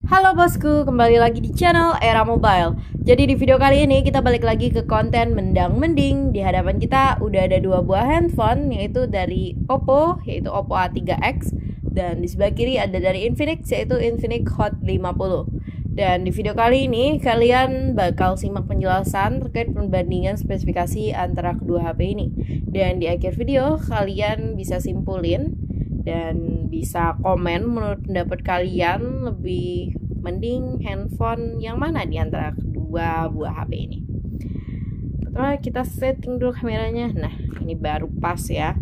Halo bosku, kembali lagi di channel Era Mobile. Jadi di video kali ini kita balik lagi ke konten mendang-mending. Di hadapan kita udah ada dua buah handphone, yaitu dari Oppo, yaitu Oppo A3X. Dan di sebelah kiri ada dari Infinix, yaitu Infinix Hot 50. Dan di video kali ini kalian bakal simak penjelasan terkait perbandingan spesifikasi antara kedua HP ini. Dan di akhir video kalian bisa simpulin dan bisa komen menurut pendapat kalian lebih mending handphone yang mana di antara kedua buah HP ini. Pertama kita setting dulu kameranya. Nah, ini baru pas ya.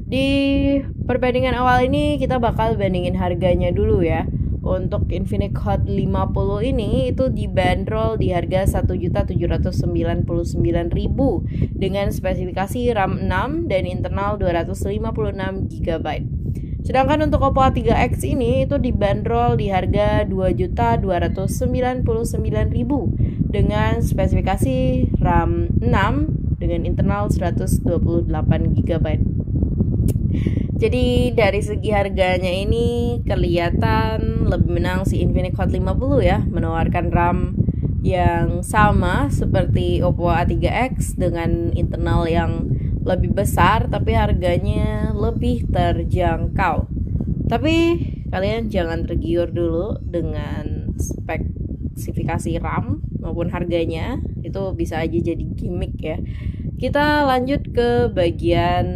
Di perbandingan awal ini kita bakal bandingin harganya dulu ya. Untuk Infinix Hot 50 ini itu dibanderol di harga 1.799.000 dengan spesifikasi RAM 6 dan internal 256 GB. Sedangkan untuk Oppo A3X ini itu dibanderol di harga 2.299.000 dengan spesifikasi RAM 6 dengan internal 128 GB. Jadi dari segi harganya ini kelihatan lebih menang si Infinix Hot 50 ya, menawarkan RAM yang sama seperti Oppo A3X dengan internal yang lebih besar tapi harganya lebih terjangkau. Tapi kalian jangan tergiur dulu dengan spesifikasi RAM maupun harganya, itu bisa aja jadi gimmick ya. Kita lanjut ke bagian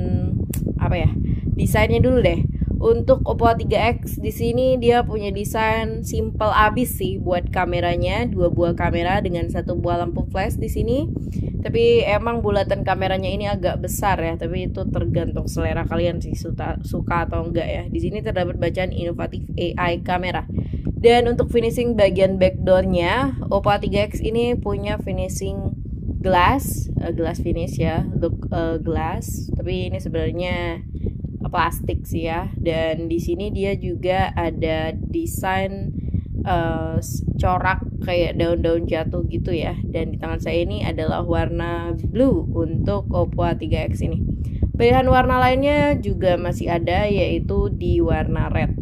desainnya dulu deh. Untuk Oppo A3X di sini dia punya desain simple abis sih buat kameranya, dua buah kamera dengan satu buah lampu flash di sini. Tapi emang bulatan kameranya ini agak besar ya, tapi itu tergantung selera kalian sih suka atau enggak ya. Di sini terdapat bacaan inovatif AI kamera. Dan untuk finishing bagian backdoornya, Oppo A3X ini punya finishing glass finish ya, look glass. Tapi ini sebenarnya plastik sih ya. Dan di sini dia juga ada desain corak kayak daun-daun jatuh gitu ya. Dan di tangan saya ini adalah warna blue untuk Oppo A3X ini. Pilihan warna lainnya juga masih ada, yaitu di warna red.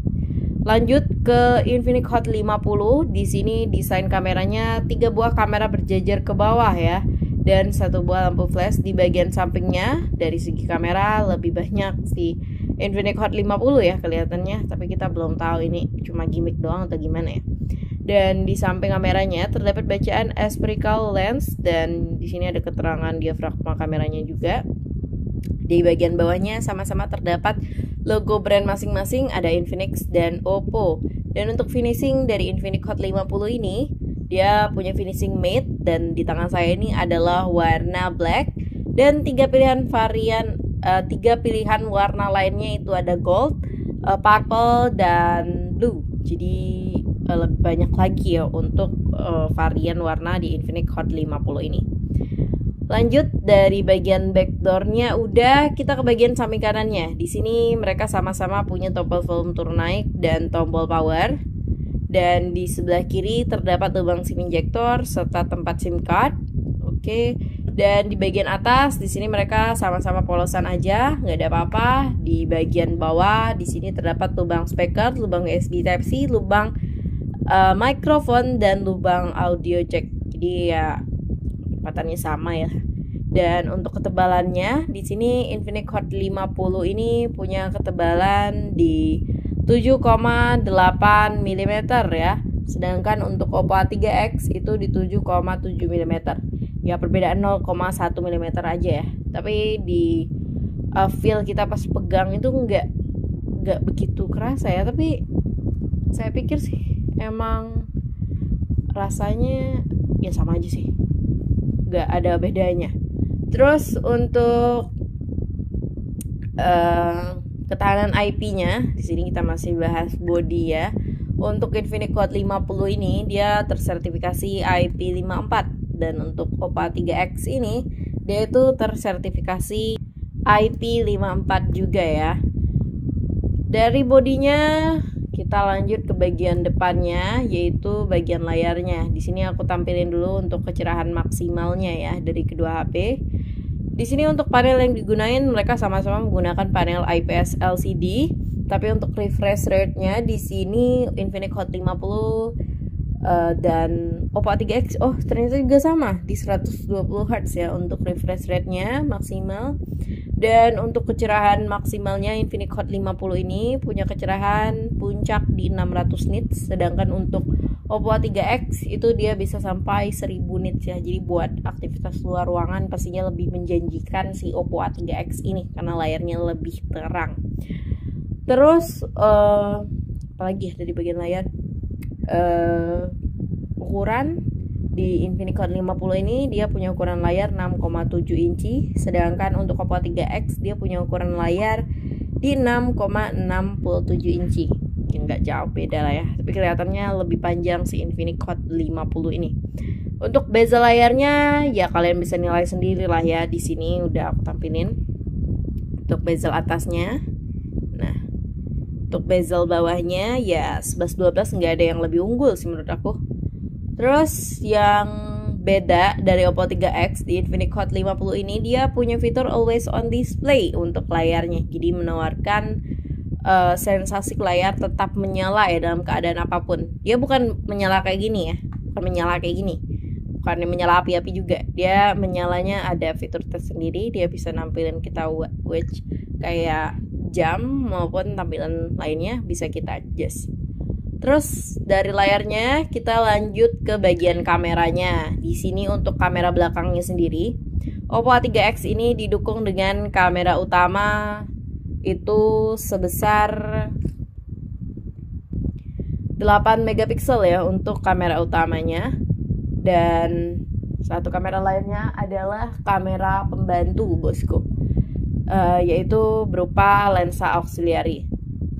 Lanjut ke Infinix Hot 50. Di sini desain kameranya 3 buah kamera berjajar ke bawah ya, dan satu buah lampu flash di bagian sampingnya. Dari segi kamera lebih banyak si Infinix Hot 50 ya kelihatannya, tapi kita belum tahu ini cuma gimmick doang atau gimana ya. Dan di samping kameranya terdapat bacaan spherical lens, dan di sini ada keterangan diafragma kameranya juga. Di bagian bawahnya sama-sama terdapat logo brand masing-masing, ada Infinix dan Oppo. Dan untuk finishing dari Infinix Hot 50 ini, dia punya finishing matte, dan di tangan saya ini adalah warna black. Dan tiga pilihan warna lainnya itu ada gold, purple, dan blue. Jadi lebih banyak lagi ya untuk varian warna di Infinix Hot 50 ini. Lanjut dari bagian backdoornya udah, kita ke bagian samping kanannya. Di sini mereka sama-sama punya tombol volume turun naik dan tombol power. Dan di sebelah kiri terdapat lubang SIM injektor serta tempat SIM card. Oke. Dan di bagian atas di sini mereka sama-sama polosan aja, nggak ada apa-apa. Di bagian bawah di sini terdapat lubang speaker, lubang USB Type-C, lubang mikrofon, dan lubang audio jack. Jadi ya kecepatannya sama ya. Dan untuk ketebalannya di sini Infinix Hot 50 ini punya ketebalan di 7,8 mm ya. Sedangkan untuk Oppo A3X itu di 7,7 mm. Ya perbedaan 0,1 mm aja ya. Tapi di feel kita pas pegang itu nggak begitu kerasa ya. Tapi saya pikir sih emang rasanya ya sama aja sih, nggak ada bedanya. Terus untuk ketahanan IP-nya, di sini kita masih bahas body ya. Untuk Infinix Hot 50 ini dia tersertifikasi IP54, dan untuk Oppo A3X ini dia itu tersertifikasi IP54 juga ya. Dari bodinya kita lanjut ke bagian depannya, yaitu bagian layarnya. Di sini aku tampilin dulu untuk kecerahan maksimalnya ya dari kedua HP. Di sini untuk panel yang digunain mereka sama-sama menggunakan panel IPS LCD Tapi untuk refresh rate-nya di sini Infinix Hot 50 dan Oppo A3X ternyata juga sama di 120 Hz ya untuk refresh rate-nya maksimal. Dan untuk kecerahan maksimalnya Infinix Hot 50 ini punya kecerahan puncak di 600 nits, sedangkan untuk Oppo A3X itu dia bisa sampai 1000 nits ya. Jadi buat aktivitas luar ruangan pastinya lebih menjanjikan si Oppo A3X ini karena layarnya lebih terang. Terus apalagi ya dari bagian layar, ukuran di Infinix Hot 50 ini dia punya ukuran layar 6,7 inci, sedangkan untuk Oppo A3X dia punya ukuran layar di 6,67 inci. Mungkin nggak jauh beda lah ya, tapi kelihatannya lebih panjang si Infinix Hot 50 ini. Untuk bezel layarnya ya kalian bisa nilai sendiri lah ya, di sini udah aku tampilin. Untuk bezel atasnya, nah untuk bezel bawahnya ya 11-12 nggak ada yang lebih unggul sih menurut aku. Terus yang beda dari Oppo A3X di Infinix Hot 50 ini, dia punya fitur always on display untuk layarnya. Jadi menawarkan sensasi layar tetap menyala ya dalam keadaan apapun. Dia bukan menyala kayak gini ya, bukan menyala kayak gini, bukan menyala api-api juga. Dia menyalanya ada fitur tersendiri. Dia bisa nampilin kita watch kayak jam maupun tampilan lainnya bisa kita adjust. Terus dari layarnya kita lanjut ke bagian kameranya. Di sini untuk kamera belakangnya sendiri, Oppo A3X ini didukung dengan kamera utama itu sebesar 8 megapiksel ya untuk kamera utamanya, dan satu kamera lainnya adalah kamera pembantu bosku, yaitu berupa lensa auxiliary.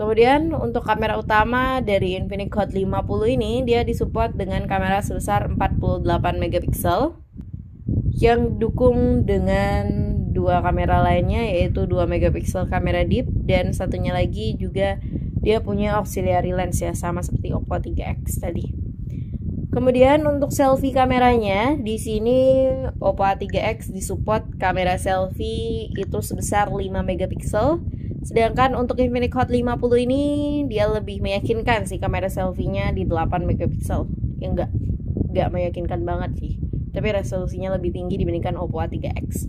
Kemudian untuk kamera utama dari Infinix Hot 50 ini dia disupport dengan kamera sebesar 48 megapiksel yang didukung dengan dua kamera lainnya, yaitu 2 megapiksel kamera deep dan satunya lagi juga dia punya auxiliary lens ya, sama seperti Oppo A3X tadi. Kemudian untuk selfie kameranya di sini Oppo A3X disupport kamera selfie itu sebesar 5 megapiksel. Sedangkan untuk Infinix Hot 50 ini dia lebih meyakinkan sih kamera selfie-nya di 8 megapiksel. Ya enggak meyakinkan banget sih. Tapi resolusinya lebih tinggi dibandingkan Oppo A3X.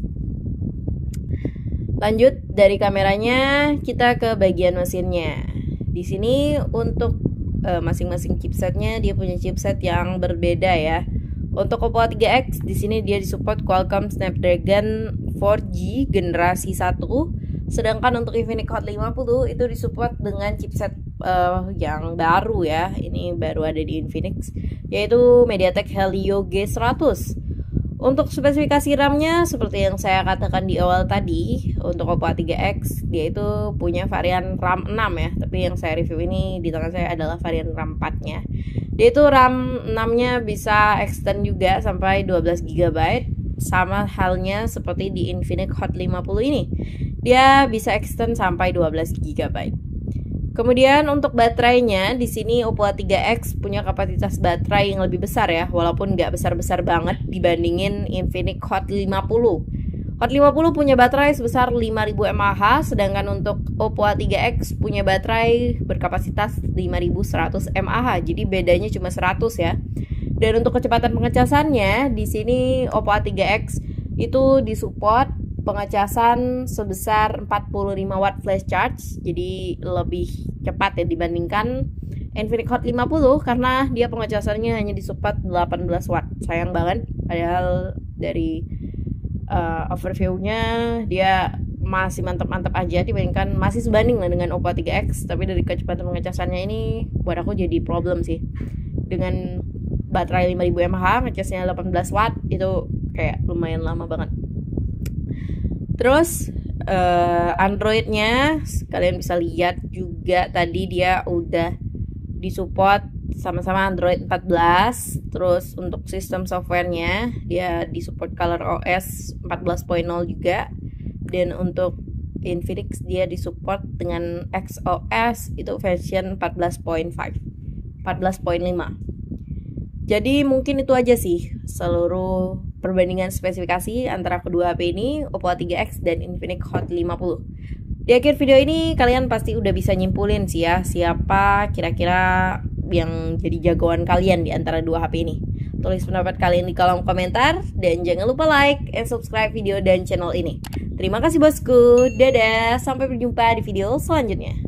Lanjut dari kameranya kita ke bagian mesinnya. Di sini untuk masing-masing chipsetnya dia punya chipset yang berbeda ya. Untuk Oppo A3X di sini dia disupport Qualcomm Snapdragon 4G generasi 1. Sedangkan untuk Infinix Hot 50 itu disupport dengan chipset yang baru ya. Ini baru ada di Infinix, yaitu MediaTek Helio G100. Untuk spesifikasi RAM-nya seperti yang saya katakan di awal tadi, untuk Oppo A3X dia itu punya varian RAM 6 ya. Tapi yang saya review ini di tangan saya adalah varian RAM 4-nya. Dia itu RAM 6-nya bisa extend juga sampai 12 GB. Sama halnya seperti di Infinix Hot 50 ini, dia bisa extend sampai 12 GB. Kemudian untuk baterainya di sini Oppo A3X punya kapasitas baterai yang lebih besar ya, walaupun nggak besar-besar banget dibandingin Infinix Hot 50. Hot 50 punya baterai sebesar 5000 mAh, sedangkan untuk Oppo A3X punya baterai berkapasitas 5100 mAh. Jadi bedanya cuma 100 ya. Dan untuk kecepatan pengecasannya di sini Oppo A3X itu disupport pengecasan sebesar 45 watt flash charge. Jadi lebih cepat ya dibandingkan Infinix Hot 50 karena dia pengecasannya hanya disupport 18 watt. Sayang banget, padahal dari overview-nya dia masih mantap-mantap aja dibandingkan, masih sebanding lah dengan Oppo A3X. Tapi dari kecepatan pengecasannya ini buat aku jadi problem sih. Dengan baterai 5000 mAh, ngecasnya 18 watt, itu kayak lumayan lama banget. Terus Android-nya kalian bisa lihat juga tadi dia udah disupport sama-sama Android 14. Terus untuk sistem softwarenya dia disupport ColorOS 14.0 juga. Dan untuk Infinix dia disupport dengan XOS itu version 14.5, 14.5. Jadi mungkin itu aja sih seluruh perbandingan spesifikasi antara kedua HP ini, Oppo A3X dan Infinix Hot 50. Di Di akhir video ini kalian pasti udah bisa nyimpulin sih ya, siapa kira-kira yang jadi jagoan kalian di antara dua HP ini. Tulis pendapat kalian di kolom komentar, dan jangan lupa like and subscribe video dan channel ini. Terima kasih bosku, dadah, sampai berjumpa di video selanjutnya.